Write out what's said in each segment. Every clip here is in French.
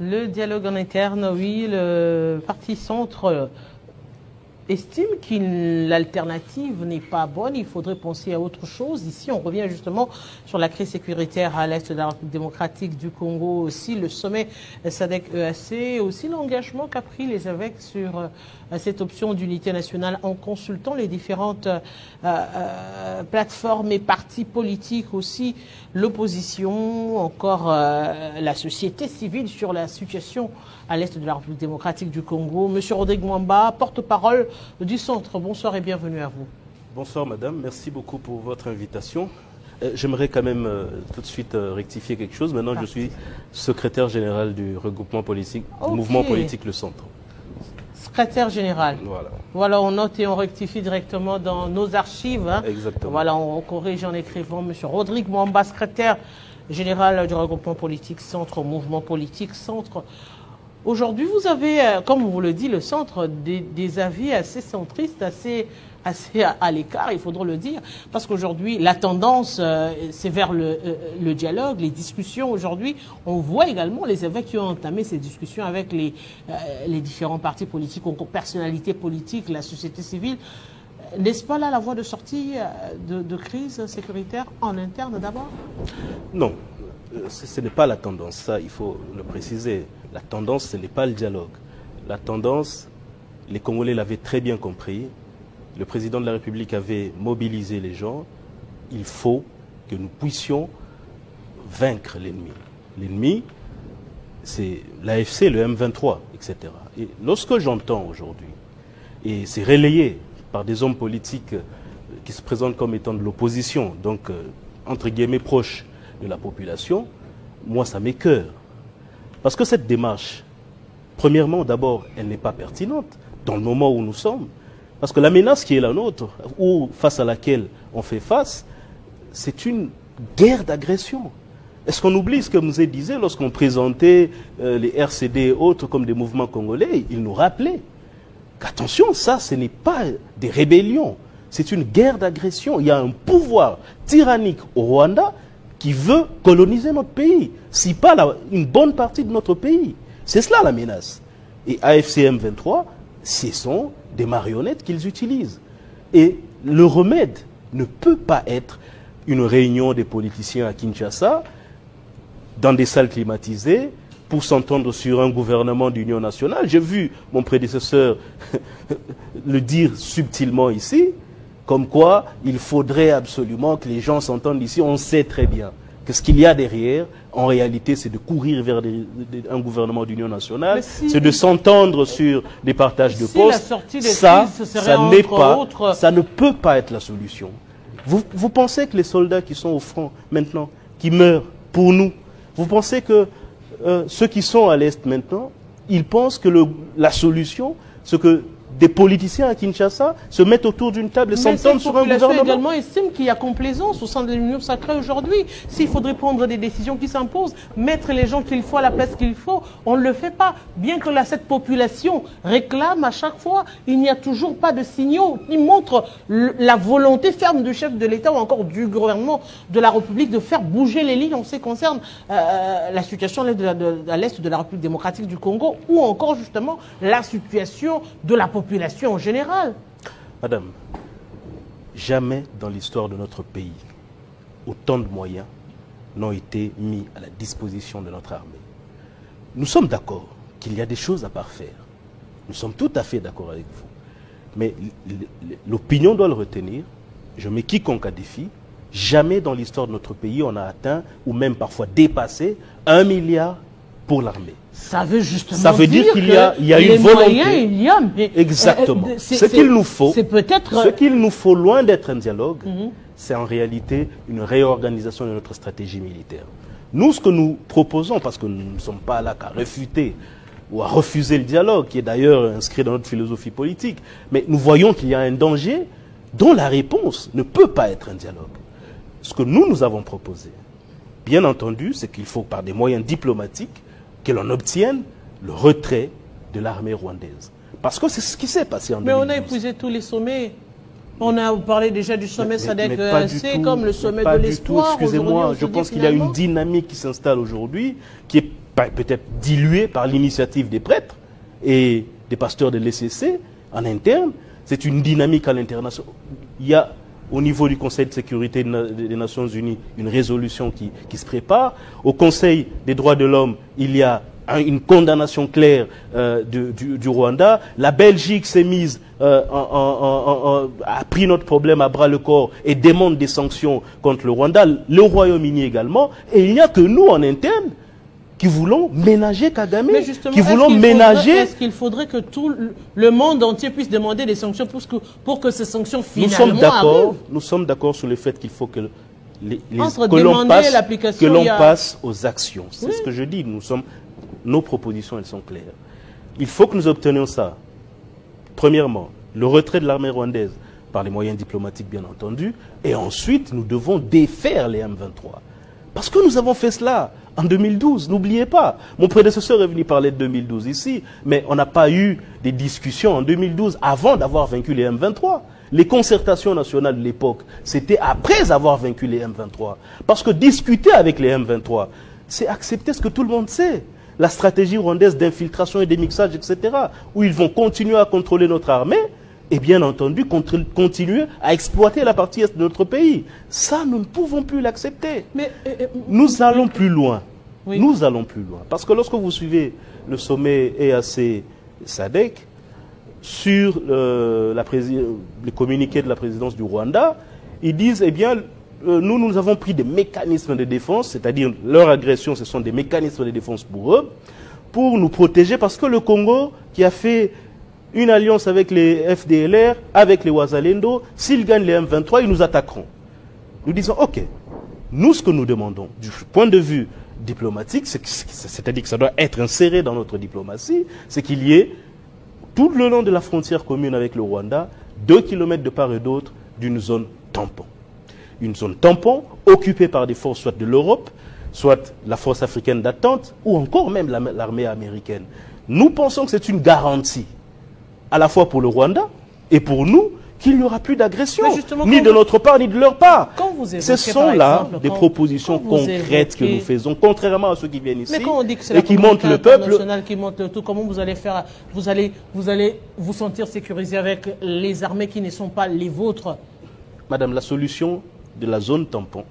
Le dialogue en interne, oui, le parti centre estime que l'alternative n'est pas bonne, il faudrait penser à autre chose. Ici, on revient justement sur la crise sécuritaire à l'est de la République démocratique du Congo, aussi le sommet SADC-EAC, aussi l'engagement qu'a pris les évêques sur cette option d'unité nationale en consultant les différentes plateformes et partis politiques, aussi l'opposition, encore la société civile sur la situation à l'est de la République démocratique du Congo. Monsieur Rodrigue Mwamba, porte-parole du centre, bonsoir et bienvenue à vous. Bonsoir madame, merci beaucoup pour votre invitation. J'aimerais quand même tout de suite rectifier quelque chose. Maintenant, je suis secrétaire général du regroupement politique, du mouvement politique Le Centre. Secrétaire général. Voilà. Voilà, on note et on rectifie directement dans nos archives. Hein. Exactement. Voilà, on corrige en écrivant monsieur Rodrigue Mwamba, secrétaire général du regroupement politique Centre, mouvement politique Centre. Aujourd'hui, vous avez, comme vous le dit, le centre, des avis assez centristes, assez à l'écart, il faudra le dire, parce qu'aujourd'hui, la tendance, c'est vers le dialogue, les discussions. Aujourd'hui, on voit également les évêques qui ont entamé ces discussions avec les différents partis politiques, personnalités politiques, la société civile. N'est-ce pas là la voie de sortie de crise sécuritaire en interne d'abord? Non, ce n'est pas la tendance, ça il faut le préciser. La tendance, ce n'est pas le dialogue. La tendance, les Congolais l'avaient très bien compris. Le président de la République avait mobilisé les gens. Il faut que nous puissions vaincre l'ennemi. L'ennemi, c'est l'AFC, le M23, etc. Et lorsque j'entends aujourd'hui, et c'est relayé par des hommes politiques qui se présentent comme étant de l'opposition, donc entre guillemets proches de la population, moi ça m'écoeure. Parce que cette démarche, premièrement, d'abord, elle n'est pas pertinente dans le moment où nous sommes. Parce que la menace qui est la nôtre, ou face à laquelle on fait face, c'est une guerre d'agression. Est-ce qu'on oublie ce que Mouzé disait lorsqu'on présentait les RCD et autres comme des mouvements congolais? Il nous rappelait qu'attention, ça, ce n'est pas des rébellions. C'est une guerre d'agression. Il y a un pouvoir tyrannique au Rwanda qui veut coloniser notre pays, si pas une bonne partie de notre pays. C'est cela la menace. Et AFC M23, ce sont des marionnettes qu'ils utilisent. Et le remède ne peut pas être une réunion des politiciens à Kinshasa, dans des salles climatisées, pour s'entendre sur un gouvernement d'union nationale. J'ai vu mon prédécesseur le dire subtilement ici, comme quoi il faudrait absolument que les gens s'entendent ici. On sait très bien que ce qu'il y a derrière, en réalité, c'est de courir vers un gouvernement d'union nationale, c'est de s'entendre sur des partages de postes. Ça ne peut pas être la solution. Vous pensez que les soldats qui sont au front maintenant, qui meurent pour nous, vous pensez que ceux qui sont à l'Est maintenant, ils pensent que la solution, c'est que des politiciens à Kinshasa se mettent autour d'une table et s'entendent sur un gouvernement. La population également estime qu'il y a complaisance au sein de l'Union sacrée aujourd'hui. S'il faudrait prendre des décisions qui s'imposent, mettre les gens qu'il faut à la place qu'il faut, on ne le fait pas. Bien que cette population réclame à chaque fois, il n'y a toujours pas de signaux qui montrent la volonté ferme du chef de l'État ou encore du gouvernement de la République de faire bouger les lignes en ce qui concerne la situation à l'est de la République démocratique du Congo ou encore justement la situation de la population en général. Madame, jamais dans l'histoire de notre pays, autant de moyens n'ont été mis à la disposition de notre armée. Nous sommes d'accord qu'il y a des choses à parfaire. Nous sommes tout à fait d'accord avec vous. Mais l'opinion doit le retenir. Je mets quiconque à défi. Jamais dans l'histoire de notre pays, on a atteint ou même parfois dépassé 1 milliard pour l'armée. Ça veut justement dire qu'il y a une volonté. Il y a, mais exactement. Ce qu'il nous faut, c'est peut-être ce qu'il nous faut, loin d'être un dialogue, c'est en réalité une réorganisation de notre stratégie militaire. Nous, ce que nous proposons, parce que nous ne sommes pas là qu'à réfuter ou à refuser le dialogue, qui est d'ailleurs inscrit dans notre philosophie politique, mais nous voyons qu'il y a un danger dont la réponse ne peut pas être un dialogue. Ce que nous avons proposé, bien entendu, c'est qu'il faut par des moyens diplomatiques que l'on obtienne le retrait de l'armée rwandaise. Parce que c'est ce qui s'est passé en 2012. Mais on a épuisé tous les sommets. On a parlé déjà du sommet SADC-EAC comme le sommet de l'espoir. Excusez-moi, je pense qu'il y a une dynamique qui s'installe aujourd'hui qui est peut-être diluée par l'initiative des prêtres et des pasteurs de l'ECC en interne. C'est une dynamique à l'international. Il y a au niveau du Conseil de sécurité des Nations Unies une résolution qui se prépare. Au Conseil des droits de l'homme, il y a une condamnation claire du Rwanda. La Belgique s'est mise, a pris notre problème à bras le corps et demande des sanctions contre le Rwanda. Le Royaume-Uni également. Et il n'y a que nous en interne qui voulons ménager Kagame, qui voulons ménager... Est-ce qu'il faudrait que tout le monde entier puisse demander des sanctions pour que ces sanctions finalement arrivent? Nous sommes d'accord sur le fait qu'il faut que que l'on passe aux actions. C'est ce que je dis. Nos propositions, elles sont claires. Il faut que nous obtenions ça. Premièrement, le retrait de l'armée rwandaise par les moyens diplomatiques, bien entendu. Et ensuite, nous devons défaire les M23. Parce que nous avons fait cela en 2012, n'oubliez pas. Mon prédécesseur est venu parler de 2012 ici, mais on n'a pas eu des discussions en 2012 avant d'avoir vaincu les M23. Les concertations nationales de l'époque, c'était après avoir vaincu les M23. Parce que discuter avec les M23, c'est accepter ce que tout le monde sait. La stratégie rwandaise d'infiltration et de mixage, etc., où ils vont continuer à contrôler notre armée, et bien entendu continuer à exploiter la partie est de notre pays. Ça, nous ne pouvons plus l'accepter. Nous allons plus loin. Oui. Nous allons plus loin. Parce que lorsque vous suivez le sommet EAC-SADC, sur le communiqué de la présidence du Rwanda, ils disent, eh bien, nous avons pris des mécanismes de défense, c'est-à-dire leur agression, ce sont des mécanismes de défense pour eux, pour nous protéger, parce que le Congo, qui a fait une alliance avec les FDLR, avec les Wazalendo, s'ils gagnent les M23, ils nous attaqueront. Nous disons, ok, nous ce que nous demandons, du point de vue diplomatique, c'est-à-dire que ça doit être inséré dans notre diplomatie, c'est qu'il y ait, tout le long de la frontière commune avec le Rwanda, 2 kilomètres de part et d'autre d'une zone tampon. Une zone tampon occupée par des forces soit de l'Europe, soit la force africaine d'attente, ou encore même l'armée américaine. Nous pensons que c'est une garantie, à la fois pour le Rwanda et pour nous, qu'il n'y aura plus d'agression, ni de notre part, ni de leur part. Ce sont là des propositions concrètes que nous faisons, contrairement à ceux qui viennent ici et qui montent le peuple. Qui monte le tout. Comment vous allez faire? Vous allez vous sentir sécurisé avec les armées qui ne sont pas les vôtres? Madame, la solution de la zone tampon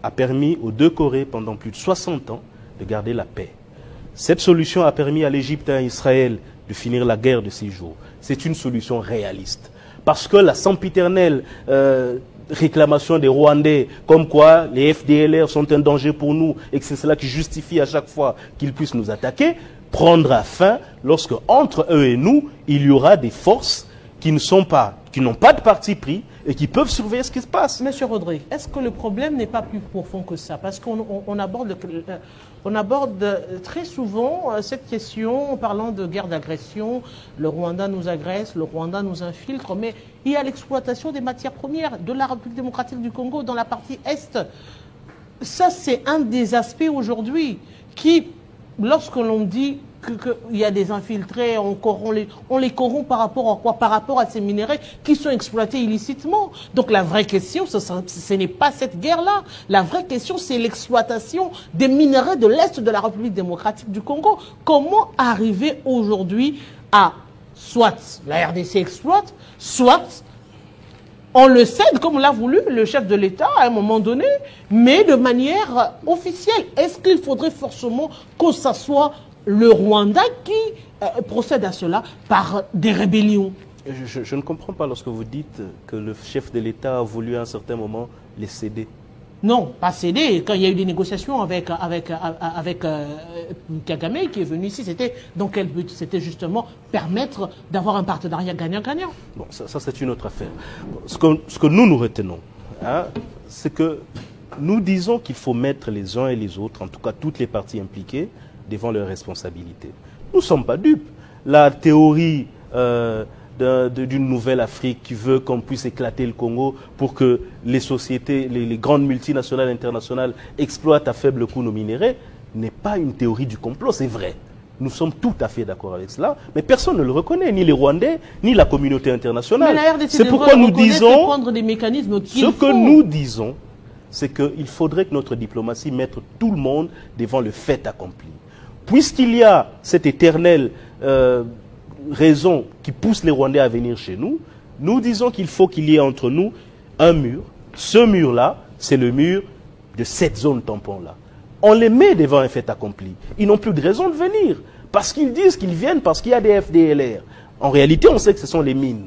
a permis aux deux Corées, pendant plus de 60 ans, de garder la paix. Cette solution a permis à l'Égypte et à Israël de finir la guerre de 6 jours. C'est une solution réaliste. Parce que la sempiternelle réclamation des Rwandais, comme quoi les FDLR sont un danger pour nous et que c'est cela qui justifie à chaque fois qu'ils puissent nous attaquer, prendra fin lorsque, entre eux et nous, il y aura des forces qui n'ont pas de parti pris et qui peuvent surveiller ce qui se passe. Monsieur Rodrigue, est-ce que le problème n'est pas plus profond que ça? Parce qu'on aborde très souvent cette question en parlant de guerre d'agression. Le Rwanda nous agresse, le Rwanda nous infiltre, mais il y a l'exploitation des matières premières de la République démocratique du Congo dans la partie Est. Ça, c'est un des aspects aujourd'hui qui, lorsque l'on dit qu'il y a des infiltrés, on les corrompt par rapport à quoi? Par rapport à ces minéraux qui sont exploités illicitement. Donc la vraie question, ce n'est pas cette guerre-là. La vraie question, c'est l'exploitation des minéraux de l'Est de la République démocratique du Congo. Comment arriver aujourd'hui à, soit la RDC exploite, soit on le cède comme l'a voulu le chef de l'État à un moment donné, mais de manière officielle. Est-ce qu'il faudrait forcément que ça soit le Rwanda qui procède à cela par des rébellions? Je ne comprends pas lorsque vous dites que le chef de l'État a voulu à un certain moment les céder. Non, pas céder. Quand il y a eu des négociations avec Kagame qui est venu ici, c'était dans quel but? C'était justement permettre d'avoir un partenariat gagnant-gagnant. Bon, ça c'est une autre affaire. Ce que nous retenons, hein, c'est que nous disons qu'il faut mettre les uns et les autres, en tout cas toutes les parties impliquées, devant leurs responsabilités. Nous ne sommes pas dupes. La théorie d'une nouvelle Afrique qui veut qu'on puisse éclater le Congo pour que les sociétés, les grandes multinationales internationales exploitent à faible coût nos minéraux, n'est pas une théorie du complot, c'est vrai. Nous sommes tout à fait d'accord avec cela, mais personne ne le reconnaît, ni les Rwandais, ni la communauté internationale. C'est pourquoi nous disons, ce que nous disons, c'est qu'il faudrait que notre diplomatie mette tout le monde devant le fait accompli. puisqu'il y a cette éternelle raison qui pousse les Rwandais à venir chez nous, nous disons qu'il faut qu'il y ait entre nous un mur. Ce mur-là, c'est le mur de cette zone tampon-là. On les met devant un fait accompli. Ils n'ont plus de raison de venir. Parce qu'ils disent qu'ils viennent parce qu'il y a des FDLR. En réalité, on sait que ce sont les mines.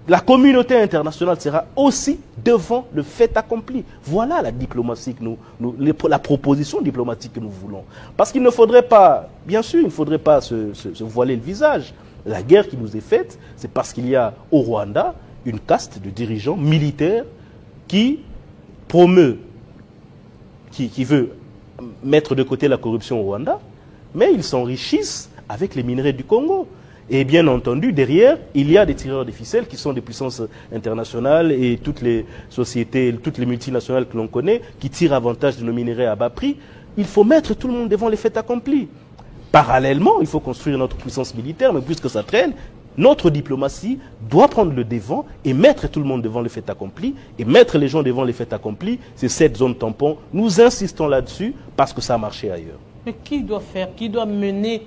La communauté internationale sera aussi devant le fait accompli. Voilà la diplomatie que la proposition diplomatique que nous voulons. Parce qu'il ne faudrait pas, bien sûr, il ne faudrait pas se voiler le visage. La guerre qui nous est faite, c'est parce qu'il y a au Rwanda une caste de dirigeants militaires qui promeut, qui veut mettre de côté la corruption au Rwanda, mais ils s'enrichissent avec les minerais du Congo. Et bien entendu, derrière, il y a des tireurs de ficelles qui sont des puissances internationales et toutes les sociétés, toutes les multinationales que l'on connaît, qui tirent avantage de nos minerais à bas prix. Il faut mettre tout le monde devant les faits accomplis. Parallèlement, il faut construire notre puissance militaire, mais puisque ça traîne, notre diplomatie doit prendre le devant et mettre tout le monde devant les faits accomplis. Et mettre les gens devant les faits accomplis, c'est cette zone tampon. Nous insistons là-dessus parce que ça a marché ailleurs. Mais qui doit faire, qui doit mener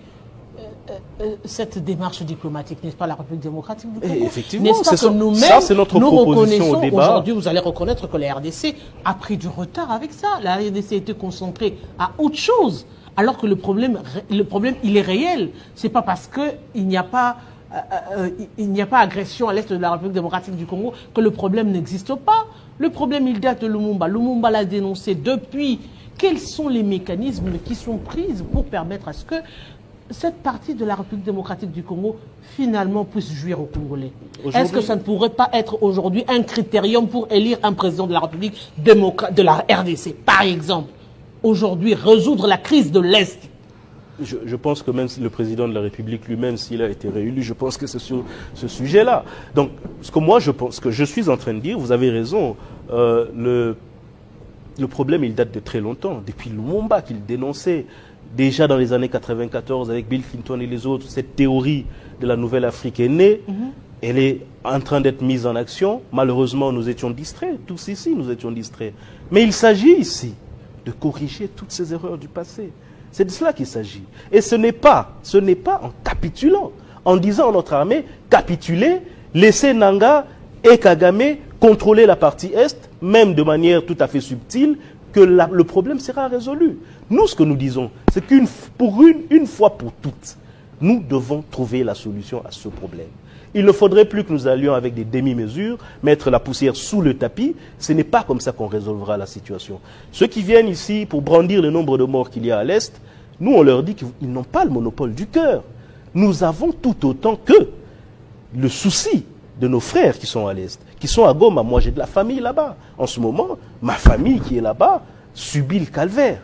cette démarche diplomatique, n'est-ce pas la République démocratique du Congo? Effectivement, c'est notre proposition au débat. Aujourd'hui, vous allez reconnaître que la RDC a pris du retard avec ça. La RDC a été concentrée à autre chose, alors que le problème il est réel. C'est pas parce qu'il n'y a pas agression à l'est de la République démocratique du Congo que le problème n'existe pas. Le problème, il date de Lumumba. Lumumba l'a dénoncé depuis. Quels sont les mécanismes qui sont pris pour permettre à ce que cette partie de la République démocratique du Congo, finalement, puisse jouir aux Congolais? Est-ce que ça ne pourrait pas être aujourd'hui un critérium pour élire un président de la République de la RDC, par exemple? Aujourd'hui, résoudre la crise de l'Est. Je pense que même si le président de la République lui-même, s'il a été réélu, je pense que c'est sur ce sujet-là. Donc, ce que je suis en train de dire, vous avez raison, le problème, il date de très longtemps, depuis Lumumba qu'il dénonçait. Déjà dans les années 94, avec Bill Clinton et les autres, cette théorie de la nouvelle Afrique est née. Elle est en train d'être mise en action. Malheureusement, nous étions distraits. Tous ici, nous étions distraits. Mais il s'agit ici de corriger toutes ces erreurs du passé. C'est de cela qu'il s'agit. Et ce n'est pas en capitulant, en disant à notre armée, capituler, laisser Nanga et Kagame contrôler la partie Est, même de manière tout à fait subtile, que le problème sera résolu. Nous, ce que nous disons, c'est qu'une fois pour toutes, nous devons trouver la solution à ce problème. Il ne faudrait plus que nous allions avec des demi-mesures, mettre la poussière sous le tapis. Ce n'est pas comme ça qu'on résolvera la situation. Ceux qui viennent ici pour brandir le nombre de morts qu'il y a à l'Est, nous, on leur dit qu'ils n'ont pas le monopole du cœur. Nous avons tout autant que le souci de nos frères qui sont à l'Est, qui sont à Goma. Moi, j'ai de la famille là-bas. En ce moment, ma famille qui est là-bas subit le calvaire.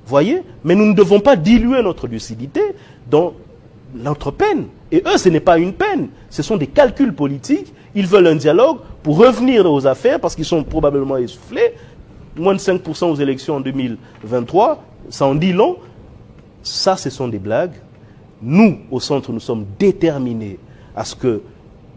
Voyez? Mais nous ne devons pas diluer notre lucidité dans notre peine. Et eux, ce n'est pas une peine. Ce sont des calculs politiques. Ils veulent un dialogue pour revenir aux affaires parce qu'ils sont probablement essoufflés. Moins de 5% aux élections en 2023, ça en dit long. Ça, ce sont des blagues. Nous, au centre, nous sommes déterminés à ce que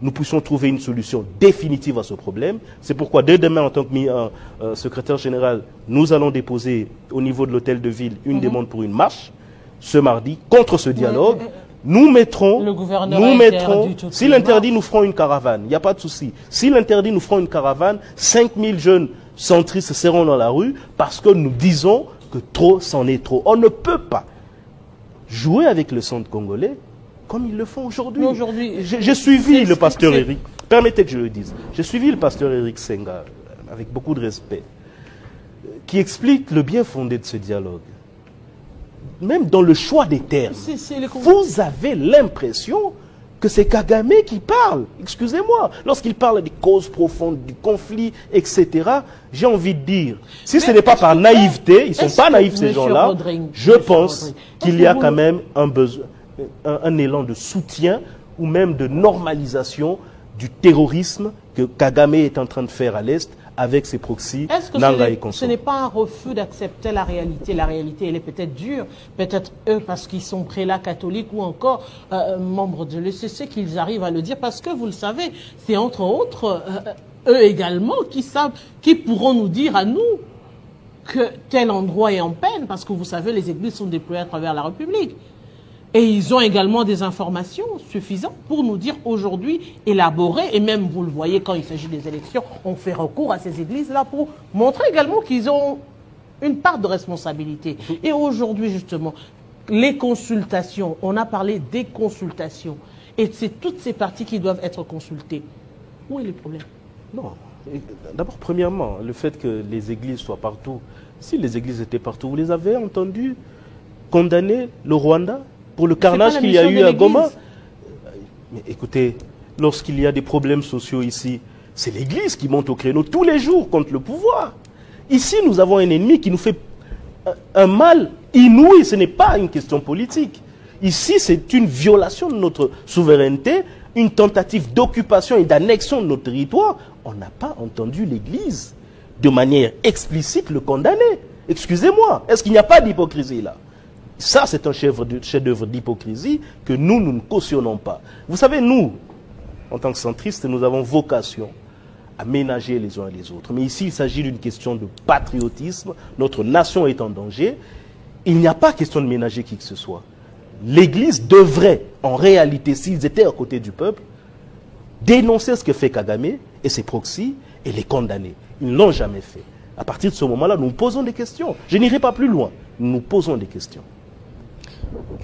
nous puissions trouver une solution définitive à ce problème. C'est pourquoi, dès demain, en tant que secrétaire général, nous allons déposer au niveau de l'hôtel de ville une demande pour une marche ce mardi contre ce dialogue. Nous mettrons, si l'interdit, nous ferons une caravane. Il n'y a pas de souci. Si l'interdit, nous ferons une caravane, 5000 jeunes centristes seront dans la rue parce que nous disons que trop, c'en est trop. On ne peut pas jouer avec le centre congolais comme ils le font aujourd'hui. J'ai suivi le pasteur Eric, permettez que je le dise, j'ai suivi le pasteur Eric Senga avec beaucoup de respect, qui explique le bien fondé de ce dialogue. Même dans le choix des termes, vous avez l'impression que c'est Kagame qui parle. Excusez-moi, lorsqu'il parle des causes profondes, du conflit, etc., j'ai envie de dire, si ce n'est pas par naïveté, ils ne sont pas naïfs ces gens-là, je pense qu'il y a quand même un besoin, un élan de soutien ou même de normalisation du terrorisme que Kagame est en train de faire à l'Est avec ses proxys, Nanga et consorts. Ce n'est pas un refus d'accepter la réalité. La réalité, elle est peut-être dure. Peut-être eux, parce qu'ils sont prélats catholiques ou encore membres de l'ECC, qu'ils arrivent à le dire. Parce que, vous le savez, c'est entre autres eux également qui savent, qui pourront nous dire à nous que tel endroit est en peine, parce que vous savez, les églises sont déployées à travers la République. Et ils ont également des informations suffisantes pour nous dire aujourd'hui, élaborer, et même vous le voyez quand il s'agit des élections, on fait recours à ces églises-là pour montrer également qu'ils ont une part de responsabilité. Et aujourd'hui, justement, les consultations, on a parlé des consultations, et c'est toutes ces parties qui doivent être consultées. Où est le problème? Non. D'abord, premièrement, le fait que les églises soient partout. Si les églises étaient partout, vous les avez entendus condamner le Rwanda pour le carnage qu'il y a eu à Goma? Mais écoutez, lorsqu'il y a des problèmes sociaux ici, c'est l'église qui monte au créneau tous les jours contre le pouvoir. Ici, nous avons un ennemi qui nous fait un mal inouï. Ce n'est pas une question politique. Ici, c'est une violation de notre souveraineté, une tentative d'occupation et d'annexion de notre territoire. On n'a pas entendu l'Église de manière explicite le condamner. Excusez-moi, est-ce qu'il n'y a pas d'hypocrisie là? Ça, c'est un chef-d'œuvre d'hypocrisie que nous ne cautionnons pas. Vous savez, nous, en tant que centristes, nous avons vocation à ménager les uns les autres. Mais ici, il s'agit d'une question de patriotisme. Notre nation est en danger. Il n'y a pas question de ménager qui que ce soit. L'Église devrait, en réalité, s'ils étaient à côté du peuple, dénoncer ce que fait Kagame et ses proxys et les condamner. Ils ne l'ont jamais fait. À partir de ce moment-là, nous posons des questions. Je n'irai pas plus loin. Nous posons des questions.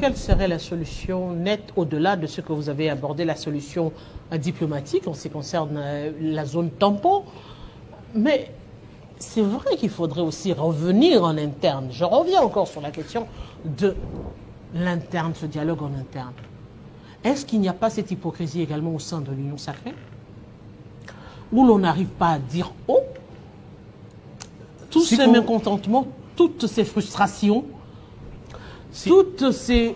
Quelle serait la solution nette au-delà de ce que vous avez abordé, la solution diplomatique en ce qui concerne la zone tampon? Mais c'est vrai qu'il faudrait aussi revenir en interne. Je reviens encore sur la question de l'interne, ce dialogue en interne. Est-ce qu'il n'y a pas cette hypocrisie également au sein de l'Union sacrée, où l'on n'arrive pas à dire « oh » tous ces mécontentements, toutes ces frustrations, toutes ces,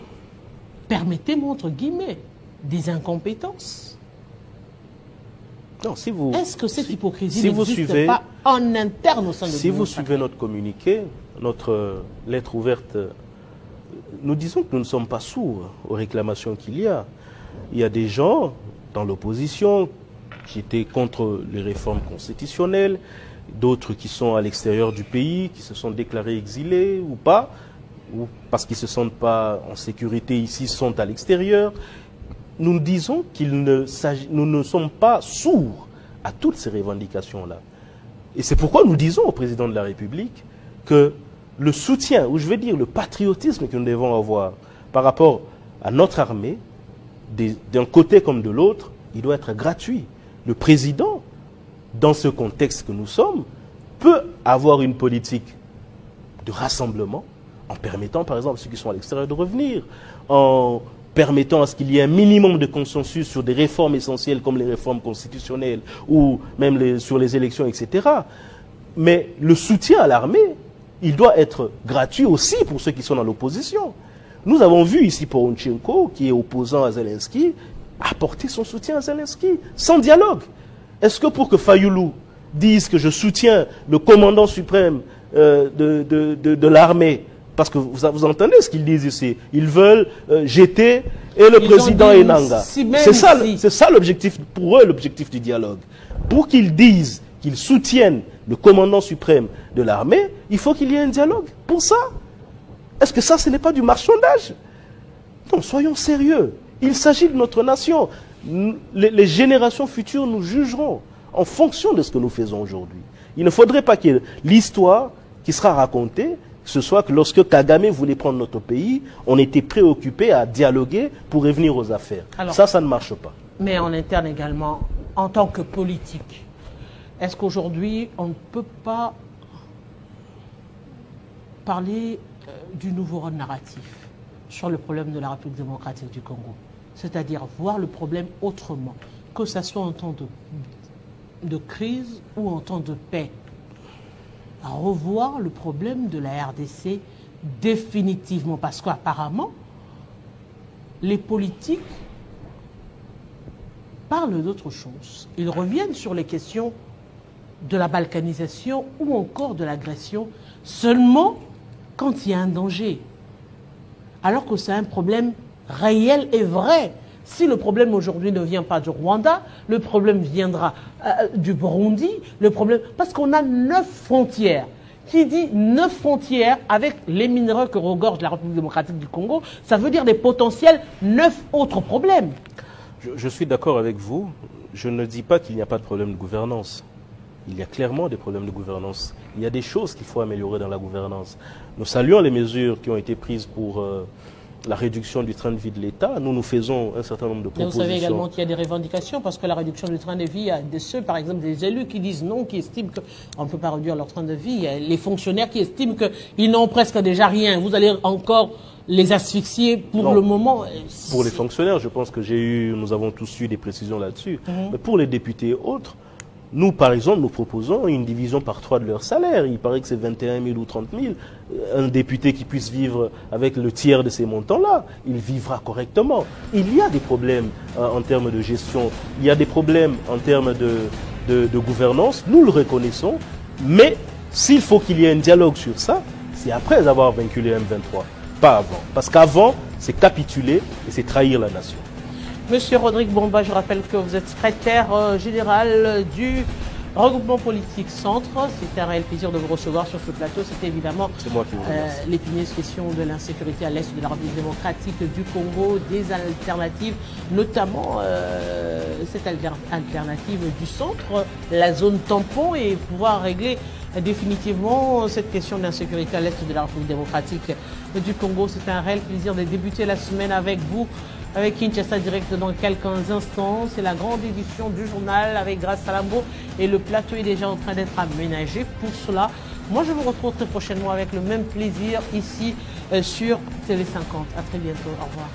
permettez-moi entre guillemets, des incompétences. Non, si vous... Est-ce que cette hypocrisie n'existe pas en interne au sein de l'Union sacrée? Si vous suivez notre communiqué, notre lettre ouverte, nous disons que nous ne sommes pas sourds aux réclamations qu'il y a. Il y a des gens dans l'opposition qui étaient contre les réformes constitutionnelles, d'autres qui sont à l'extérieur du pays, qui se sont déclarés exilés ou pas, ou parce qu'ils ne se sentent pas en sécurité ici, sont à l'extérieur. Nous disons nous ne sommes pas sourds à toutes ces revendications-là. Et c'est pourquoi nous disons au président de la République que le soutien, ou je vais dire le patriotisme que nous devons avoir par rapport à notre armée, d'un côté comme de l'autre, il doit être gratuit. Le président, dans ce contexte que nous sommes, peut avoir une politique de rassemblement en permettant, par exemple, à ceux qui sont à l'extérieur de revenir, en permettant à ce qu'il y ait un minimum de consensus sur des réformes essentielles comme les réformes constitutionnelles ou même sur les élections, etc. Mais le soutien à l'armée, il doit être gratuit aussi pour ceux qui sont dans l'opposition. Nous avons vu ici Poroshenko, qui est opposant à Zelensky, apporter son soutien à Zelensky, sans dialogue. Est-ce que pour que Fayoulou dise que je soutiens le commandant suprême de l'armée, parce que vous entendez ce qu'ils disent ici, ils veulent jeter et le président Enanga. C'est ça l'objectif, pour eux, l'objectif du dialogue. Pour qu'ils disent qu'ils soutiennent le commandant suprême de l'armée, il faut qu'il y ait un dialogue. Pour ça, est-ce que ça, ce n'est pas du marchandage? Non, soyons sérieux. Il s'agit de notre nation. Les générations futures nous jugeront en fonction de ce que nous faisons aujourd'hui. Il ne faudrait pas que l'histoire qui sera racontée, ce soit que lorsque Kagame voulait prendre notre pays, on était préoccupé à dialoguer pour revenir aux affaires. Alors, ça ne marche pas. Mais en interne également, en tant que politique, est-ce qu'aujourd'hui, on ne peut pas parler du nouveau rôle narratif sur le problème de la République démocratique du Congo? C'est-à-dire voir le problème autrement, que ce soit en temps de crise ou en temps de paix. À revoir le problème de la RDC définitivement, parce qu'apparemment, les politiques parlent d'autre chose. Ils reviennent sur les questions de la balkanisation ou encore de l'agression seulement quand il y a un danger. Alors que c'est un problème réel et vrai. Si le problème aujourd'hui ne vient pas du Rwanda, le problème viendra du Burundi, le problème... Parce qu'on a 9 frontières Qui dit 9 frontières avec les minerais que regorge la République démocratique du Congo, ça veut dire des potentiels 9 autres problèmes. Je suis d'accord avec vous. Je ne dis pas qu'il n'y a pas de problème de gouvernance. Il y a clairement des problèmes de gouvernance. Il y a des choses qu'il faut améliorer dans la gouvernance. Nous saluons les mesures qui ont été prises pour la réduction du train de vie de l'État. Nous faisons un certain nombre de propositions. Mais vous savez également qu'il y a des revendications parce que la réduction du train de vie, il y a ceux, par exemple, des élus qui disent non, qui estiment qu'on ne peut pas réduire leur train de vie. Il y a les fonctionnaires qui estiment qu'ils n'ont presque déjà rien. Vous allez encore les asphyxier pour le moment. Pour les fonctionnaires, je pense que nous avons tous eu des précisions là-dessus. Mais pour les députés et autres, nous, par exemple, nous proposons une division par 3 de leur salaire. Il paraît que c'est 21 000 ou 30 000. Un député qui puisse vivre avec le tiers de ces montants-là, il vivra correctement. Il y a des problèmes en termes de gestion, il y a des problèmes en termes de gouvernance, nous le reconnaissons, mais s'il faut qu'il y ait un dialogue sur ça, c'est après avoir vaincu les M23, pas avant. Parce qu'avant, c'est capituler et c'est trahir la nation. Monsieur Rodrigue Bomba, je rappelle que vous êtes secrétaire général du regroupement politique Centre. C'est un réel plaisir de vous recevoir sur ce plateau. C'était évidemment l'épineuse question de l'insécurité à l'est de la République démocratique du Congo, des alternatives, notamment cette alternative du centre, la zone tampon, et pouvoir régler définitivement cette question d'insécurité à l'est de la République démocratique du Congo. C'est un réel plaisir de débuter la semaine avec vous, avec Kinshasa Direct dans quelques instants. C'est la grande édition du journal avec Grace Salambo et le plateau est déjà en train d'être aménagé pour cela. Moi, je vous retrouve très prochainement avec le même plaisir ici sur TV50. À très bientôt. Au revoir.